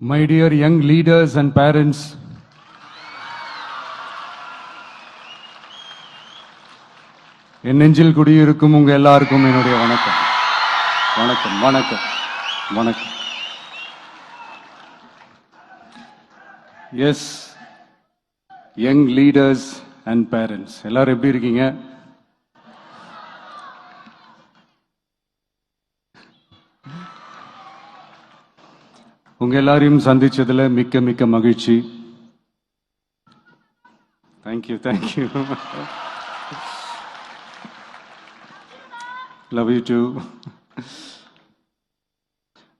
My dear young leaders and parents, என் நெஞ்சில் குடியிருக்கும் உங்க எல்லாருக்கும் என்னுடைய வணக்கம் வணக்கம் வணக்கம் வணக்கம். Yes, young leaders and parents எல்லாரும் எப்படி இருக்கீங்க? உங்க எல்லாரையும் சந்திச்சதுல மிக்க மிக்க மகிழ்ச்சி. Thank you thank you. Love you too.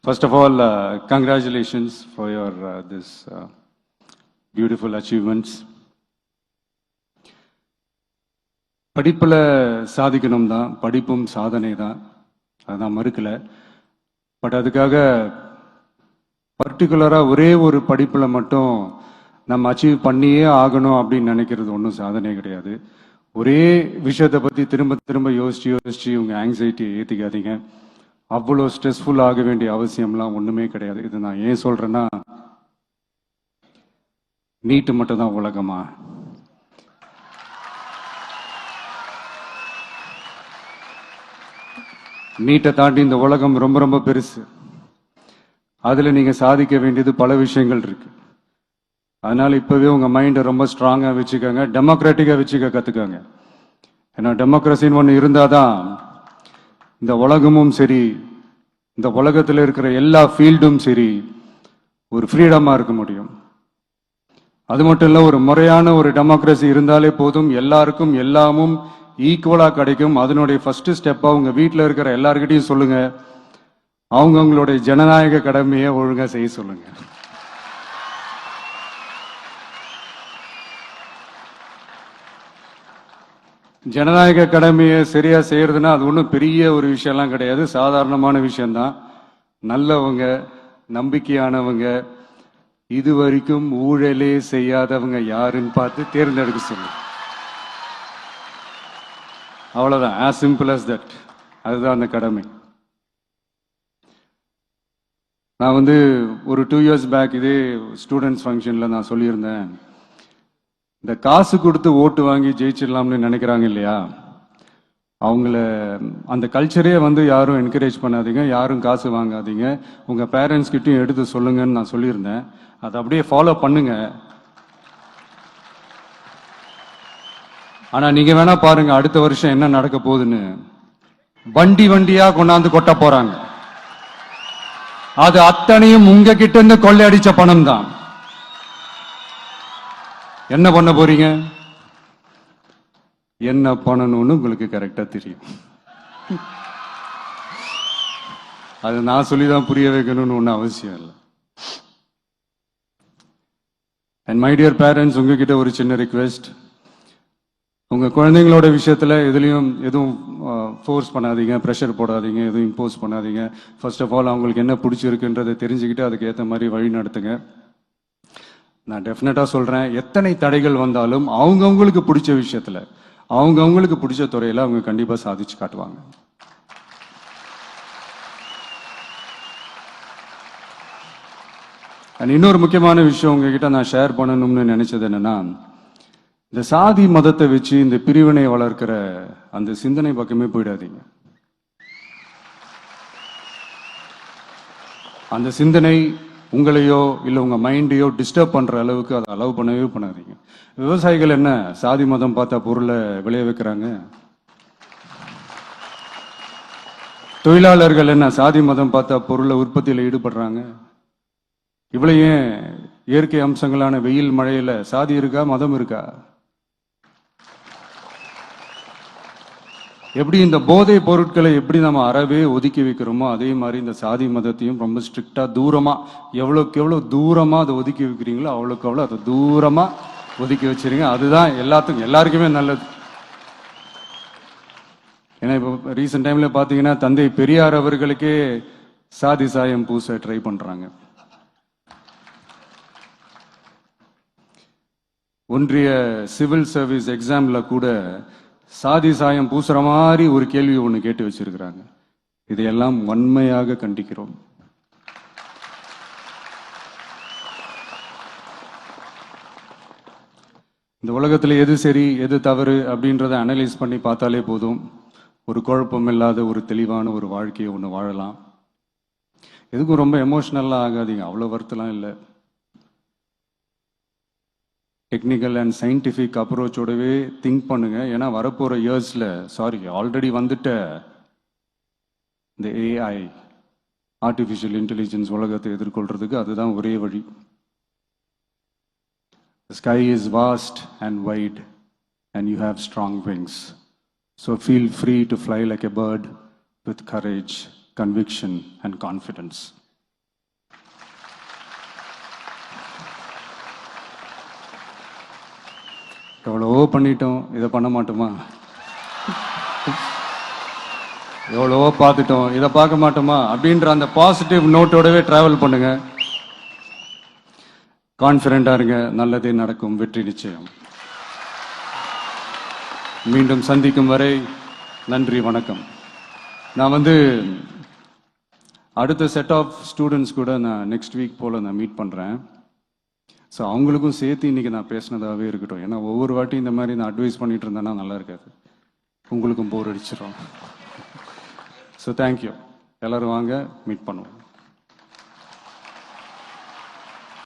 First of all, congratulations for your this beautiful achievements. படிப்புல சாதிக்கணும் தான், படிப்பும் சாதனை தான், அதான் மறுக்கல. பட் அதுக்காக பர்டிகுலரா ஒரே ஒரு படிப்புல மட்டும் நம்ம அச்சீவ் பண்ணியே ஆகணும் அப்படின்னு நினைக்கிறது ஒன்றும் சாதனை கிடையாது. ஒரே விஷயத்தை பத்தி திரும்ப திரும்ப யோசிச்சு உங்க ஆங்ஸைட்டியை ஏத்திக்காதீங்க. அவ்வளோ ஸ்ட்ரெஸ்ஃபுல் ஆக வேண்டிய அவசியம்லாம் ஒண்ணுமே கிடையாது. இது நான் ஏன் சொல்றேன்னா, நீட்டு மட்டும் தான் உலகமா? நீட்டை தாண்டி இந்த உலகம் ரொம்ப ரொம்ப பெருசு. அதுல நீங்க சாதிக்க வேண்டியது பல விஷயங்கள் இருக்கு. அதனால இப்பவே உங்க மைண்டை ரொம்ப ஸ்ட்ராங்கா வச்சுக்கோங்க, டெமோக்ராட்டிக்கா வச்சுக்க கத்துக்கோங்க. ஏன்னா டெமோக்ரஸின்னு ஒன்று இருந்தாதான் இந்த உலகமும் சரி, இந்த உலகத்தில் இருக்கிற எல்லா ஃபீல்டும் சரி, ஒரு ஃப்ரீடமா இருக்க முடியும். அது மட்டும் இல்ல, ஒரு முறையான ஒரு டெமோக்ரஸி இருந்தாலே போதும், எல்லாருக்கும் எல்லாமும் ஈக்குவலா கிடைக்கும். அதனுடைய ஃபர்ஸ்ட் ஸ்டெப்பா உங்க வீட்டில் இருக்கிற எல்லார்கிட்டையும் சொல்லுங்க, அவங்களுடைய ஜனநாயக கடமையை ஒழுங்கா செய்ய சொல்லுங்க. ஜனநாயக கடமையை சரியா செய்யறதுன்னா அது ஒன்றும் பெரிய ஒரு விஷயம்லாம் கிடையாது, சாதாரணமான விஷயம்தான். நல்லவங்க, நம்பிக்கையானவங்க, இது வரைக்கும் ஊழலே செய்யாதவங்க யாருன்னு பார்த்து தேர்ந்தெடுக்க சொல்லுங்க. அவ்வளவுதான், as simple as that. அதுதான் அந்த கடமை. நான் ஒரு 2 years பேக் இதே ஸ்டூடெண்ட்ஸ் ஃபங்க்ஷன்ல நான் சொல்லியிருந்தேன், இந்த காசு கொடுத்து ஓட்டு வாங்கி ஜெயிச்சிடலாம்னு நினைக்கிறாங்க இல்லையா, அவங்கள அந்த கல்ச்சரே யாரும் என்கரேஜ் பண்ணாதீங்க, யாரும் காசு வாங்காதீங்க, உங்க பேரண்ட்ஸ் கிட்டையும் எடுத்து சொல்லுங்கன்னு நான் சொல்லியிருந்தேன். அதை அப்படியே ஃபாலோ பண்ணுங்க. ஆனா நீங்க வேணா பாருங்க, அடுத்த வருஷம் என்ன நடக்க போகுதுன்னு. வண்டி வண்டியா கொண்டாந்து கொட்ட போறாங்க. அது அத்தனையும் உங்ககிட்ட இருந்து கொள்ளையடிச்ச பணம் தான். என்ன பண்ண போறீங்க? என்ன பண்ணணும்னு உங்களுக்கு கரெக்டா தெரியும். அது நான் சொல்லிதான் புரிய வைக்கணும்னு ஒன்றும் அவசியம் இல்லை. அண்ட் மை டியர் பேரண்ட்ஸ், உங்ககிட்ட ஒரு சின்ன ரிக்வெஸ்ட். உங்க குழந்தைங்களோட விஷயத்துல எதுவும் ஃபோர்ஸ் பண்ணாதீங்க, ப்ரெஷர் போடாதீங்க, எதுவும் இம்போஸ் பண்ணாதீங்க. ஃபர்ஸ்ட் ஆஃப் ஆல் அவங்களுக்கு என்ன பிடிச்சிருக்குன்றதை தெரிஞ்சுக்கிட்டு அதுக்கு ஏற்ற மாதிரி வழி நடத்துங்க. நான் டெஃபினட்டா சொல்றேன், எத்தனை தடைகள் வந்தாலும் அவங்கவுங்களுக்கு பிடிச்ச விஷயத்துல, அவங்கவுங்களுக்கு பிடிச்ச துறையில அவங்க கண்டிப்பா சாதிச்சு காட்டுவாங்க. இன்னொரு முக்கியமான விஷயம் உங்ககிட்ட நான் ஷேர் பண்ணணும்னு நினைச்சது என்னன்னா, இந்த சாதி மதத்தை வச்சு இந்த பிரிவினை வளர்க்கிற அந்த சிந்தனை பக்கமே போயிடாதீங்க. அந்த சிந்தனை உங்களையோ இல்ல உங்க மைண்டையோ டிஸ்டர்ப் பண்ற அளவுக்கு அதை அலோவ் பண்ணவே பண்ணாதீங்க. விவசாயிகள் என்ன சாதி மதம் பார்த்தா பொருளை விளைய வைக்கிறாங்க? தொழிலாளர்கள் என்ன சாதி மதம் பார்த்தா பொருளை உற்பத்தியில ஈடுபடுறாங்க? இவ்வளவு ஏன் இயற்கை அம்சங்களான வெயில் மழையில சாதி இருக்கா, மதம் இருக்கா? எப்படி இந்த போதை பொருட்களை எப்படி நம்ம அறவே ஒதுக்கி வைக்கிறோமோ, அதே மாதிரி இந்த சாதி மதத்தையும் ரொம்ப ஸ்ட்ரிக்டா தூரமா, எவ்வளவுக்கு எவ்வளவு தூரமா அதை ஒதுக்கி வைக்கிறீங்களோ அவ்வளவுக்கு அவ்வளவு அதை தூரமா ஒதுக்கி வச்சிருங்க. அதுதான் எல்லாருக்குமே நல்லது. ஏன்னா இப்போ ரீசெண்ட் டைம்ல பாத்தீங்கன்னா, தந்தை பெரியார் அவர்களுக்கே சாதி சாயம் பூச ட்ரை பண்றாங்க. ஒன்றிய சிவில் சர்வீஸ் எக்ஸாம்ல கூட சாதி சாயம் பூசுற மாதிரி ஒரு கேள்வி ஒன்று கேட்டு வச்சிருக்கிறாங்க. இதையெல்லாம் வன்மையாக கண்டிக்கிறோம். இந்த உலகத்தில் எது சரி எது தவறு அப்படின்றத அனலைஸ் பண்ணி பார்த்தாலே போதும். ஒரு குழப்பம் இல்லாத ஒரு தெளிவான ஒரு வாழ்க்கையை ஒன்று வாழலாம். எதுக்கும் ரொம்ப எமோஷ்னலாக ஆகாதீங்க, அவ்வளோ வருத்தலாம் இல்லை. டெக்னிக்கல் அண்ட் சயின்டிஃபிக் அப்ரோச்சோடவே திங்க் பண்ணுங்க. ஏன்னா வரப்போகிற இயர்ஸில் ஆல்ரெடி வந்துட்ட இந்த ஏஐ ஆர்டிஃபிஷியல் இன்டெலிஜென்ஸ் உலகத்தை எதிர்கொள்றதுக்கு அதுதான் ஒரே வழி. The sky is vast and wide and you have strong wings. So feel free to fly like a bird with courage, conviction and confidence. எவ்வளவோ பண்ணிட்டோம், இதை பண்ண மாட்டோமா? எவ்வளவோ பார்த்துட்டோம், இதை பார்க்க மாட்டோமா அப்படின்ற அந்த பாசிட்டிவ் நோட்டோடவே டிராவல் பண்ணுங்க. கான்ஃபிடென்ட்டா இருங்க, நல்லதே நடக்கும், வெற்றி நிச்சயம். மீண்டும் சந்திக்கும் வரை நன்றி, வணக்கம். நான் அடுத்த செட் ஆஃப் ஸ்டூடெண்ட்ஸ் கூட நான் நெக்ஸ்ட் வீக் போல் நான் மீட் பண்ணுறேன். ஸோ அவங்களுக்கும் சேர்த்து இன்றைக்கி நான் பேசினதாகவே இருக்கட்டும். ஏன்னா ஒவ்வொரு வாட்டி இந்த மாதிரி நான் அட்வைஸ் பண்ணிட்டு இருந்தேன்னா நல்லா இருக்காது, உங்களுக்கும் போர் அடிச்சிடும். So thank you. எல்லோரும் வாங்க, மீட் பண்ணுவோம்.